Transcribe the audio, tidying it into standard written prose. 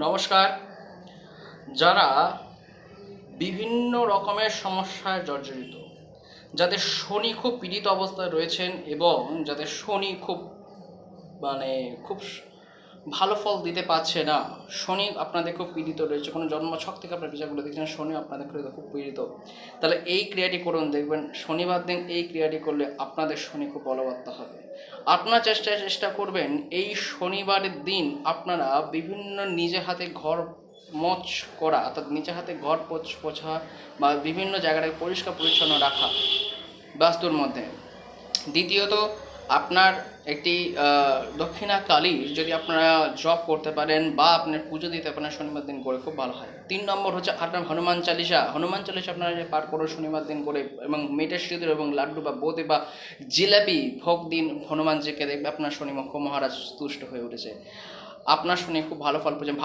নমস্কার। যারা বিভিন্ন রকমের সমস্যায় জর্জরিত, যাদের শনি খুব পীড়িত অবস্থায় রয়েছেন এবং যাদের শনি খুব মানে খুব ভালো ফল দিতে পারছে না, শনি আপনাদের খুব পীড়িত রয়েছে, কোনো জন্মছক থেকে আপনার বিচার করে দেখছেন শনি আপনাদের খুব পীড়িত, তাহলে এই ক্রিয়াটি করুন। দেখবেন শনিবার দিন এই ক্রিয়াটি করলে আপনাদের শনি খুব বলবৎ হবে। আপনার চেষ্টা করবেন এই শনিবারের দিন আপনারা বিভিন্ন নিজে হাতে ঘর মোছ করা, অর্থাৎ নিজের হাতে ঘর পোছা বা বিভিন্ন জায়গাটাকে পরিষ্কার পরিচ্ছন্ন রাখা বাস্তুর মধ্যে। দ্বিতীয়ত, আপনার একটি দক্ষিণা কালী যদি আপনারা জপ করতে পারেন বা আপনার পুজো দিতে পারেন শনিবার দিন করে, খুব ভালো হয়। 3 নম্বর হচ্ছে আপনার হনুমান চালিসা আপনারা যে পাঠ করুন শনিবার দিন করে, এবং মেটে সিঁদুর এবং লাড্ডু বা বোঁদে বা জিলাপি ভোগ দিন হনুমানজিকে, দেখবে আপনার শনি মহারাজ তুষ্ট হয়ে উঠেছে, আপনার শনি খুব ভালো ফল পেয়েছেন।